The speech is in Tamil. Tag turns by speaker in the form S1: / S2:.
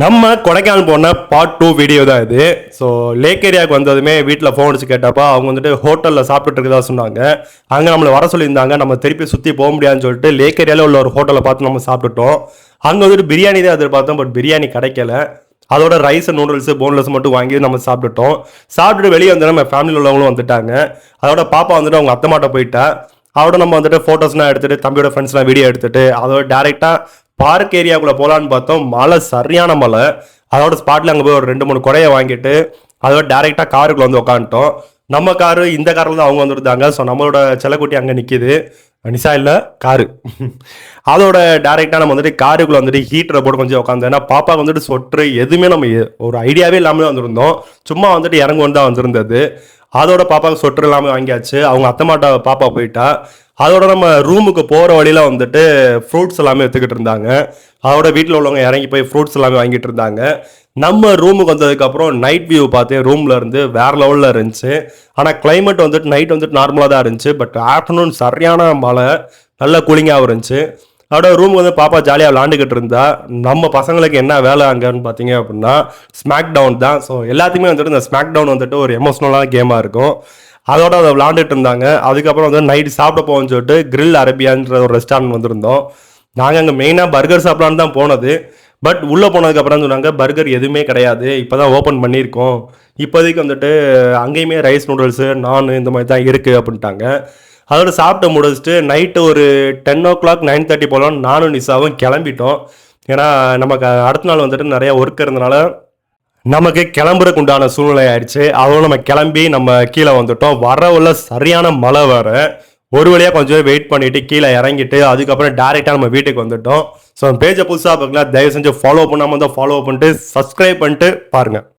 S1: நம்ம கொடைக்கானல் போன பார்ட் 2 வீடியோ தான் இது. ஸோ லேக் ஏரியாவுக்கு வந்ததுமே வீட்டில் ஃபோன் அடிச்சு கேட்டப்போ அவங்க வந்துட்டு ஹோட்டலில் சாப்பிட்டுட்டு இருக்கதா சொன்னாங்க. அங்கே நம்மளை வர சொல்லியிருந்தாங்க. நம்ம திருப்பி சுற்றி போக முடியாதுன்னு சொல்லிட்டு லேக் ஏரியாவில் உள்ள ஒரு ஹோட்டலை பார்த்து நம்ம சாப்பிட்டுட்டோம். அங்கே வந்துட்டு பிரியாணி தான் எதிர்பார்த்தோம், பட் பிரியாணி கிடைக்கல. அதோட ரைஸ் நூடுல்ஸ் போன்லெஸ் மட்டும் வாங்கி நம்ம சாப்பிட்டுட்டோம். சாப்பிட்டுட்டு வெளியே வந்து நம்ம ஃபேமிலியில் உள்ளவங்களும் வந்துட்டாங்க. அதோட பாப்பா வந்துட்டு அவங்க அத்தை மாட்ட போயிட்டா. அதோட நம்ம வந்துட்டு ஃபோட்டோஸ்லாம் எடுத்துட்டு தம்பியோட ஃப்ரெண்ட்ஸ்லாம் வீடியோ எடுத்துட்டு அதோட டேரெக்டாக பார்க் ஏரியாவுக்குள்ள போகலான்னு பார்த்தோம். மழை சரியான மழை. அதோட ஸ்பாட்ல அங்கே போய் ஒரு 2-3 குடையை வாங்கிட்டு அதோட டேரெக்டாக காருக்குள்ள வந்து உட்காந்துட்டோம். நம்ம காரு இந்த காரில் தான் அவங்க வந்துருந்தாங்க. ஸோ நம்மளோட செல்லக்குட்டி அங்கே நிற்கிது. நிசா இல்லை, காரு. அதோட டேரெக்டாக நம்ம வந்துட்டு காருக்குள்ள வந்துட்டு ஹீட்டரை போட்டு கொஞ்சம் உட்காந்து, ஏன்னா பாப்பாவுக்கு வந்துட்டு சொட்டு எதுவுமே நம்ம ஒரு ஐடியாவே இல்லாமல் வந்திருந்தோம். சும்மா வந்துட்டு இறங்குவோன்னு தான் வந்திருந்தது. அதோட பாப்பாவுக்கு சொட்டு இல்லாமல் வாங்கியாச்சு. அவங்க அத்தமாட்ட பாப்பா போயிட்டா. அதோட நம்ம ரூமுக்கு போகிற வழியில் வந்துட்டு ஃப்ரூட்ஸ் எல்லாமே எடுத்துக்கிட்டு இருந்தாங்க. அதோட வீட்டில் உள்ளவங்க இறங்கி போய் ஃப்ரூட்ஸ் எல்லாமே வாங்கிட்டு இருந்தாங்க. நம்ம ரூமுக்கு வந்ததுக்கப்புறம் நைட் வியூ பார்த்தேன். ரூமில் இருந்து வேறு லெவலில் இருந்துச்சு. ஆனால் கிளைமேட் வந்துட்டு நைட் வந்துட்டு நார்மலாக தான் இருந்துச்சு. பட் ஆஃப்டர்நூன் சரியான மழை, நல்ல கூலிங்காகவும் இருந்துச்சு. அதோட ரூம் வந்து பாப்பா ஜாலியாக விளாண்டுக்கிட்டு இருந்தா. நம்ம பசங்களுக்கு என்ன வேலை அங்கன்னு பார்த்தீங்க அப்படின்னா ஸ்மாக் டவுன் தான். ஸோ எல்லாத்துக்குமே வந்துட்டு இந்த ஸ்மாக் டவுன் வந்துட்டு ஒரு எமோஷ்னலான கேமாக இருக்கும். அதோட அதை விளாண்டுட்டு இருந்தாங்க. அதுக்கப்புறம் வந்து நைட்டு சாப்பிட போவோம்னு சொல்லிட்டு கிரில் அரேபியான்ற ஒரு ரெஸ்டாரண்ட் வந்திருந்தோம். நாங்கள் அங்கே மெயினாக பர்கர் சாப்பிட்லான்னு தான் போனது. பட் உள்ளே போனதுக்கப்புறம் சொன்னாங்க பர்கர் எதுவுமே கிடையாது, இப்போ தான் ஓப்பன் பண்ணியிருக்கோம், இப்போதைக்கு வந்துட்டு அங்கேயுமே ரைஸ் நூடுல்ஸு நான் இந்த மாதிரி தான் இருக்குது அப்படின்ட்டாங்க. அதோட சாப்பிட்டு முடிச்சுட்டு நைட்டு ஒரு 10 o'clock 9:30 போலாம் நானும் நிசாவும் கிளம்பிட்டோம். ஏன்னா நமக்கு அடுத்த நாள் வந்துட்டு நிறைய ஒர்க் இருந்தனால நமக்கு கிளம்புறதுக்கு உண்டான சூழ்நிலை ஆயிடுச்சு. அதோட நம்ம கிளம்பி நம்ம கீழே வந்துட்டோம். வர உள்ள சரியான மழை வர ஒரு வழியாக கொஞ்சம் வெயிட் பண்ணிட்டு கீழே இறங்கிட்டு அதுக்கப்புறம் டேரெக்டாக நம்ம வீட்டுக்கு வந்துட்டோம். ஸோ பேஜை புதுசாக பார்க்கலாம், தயவு செஞ்சு ஃபாலோ பண்ணாமல் தான் ஃபாலோ பண்ணிட்டு சப்ஸ்கிரைப் பண்ணிட்டு பாருங்கள்.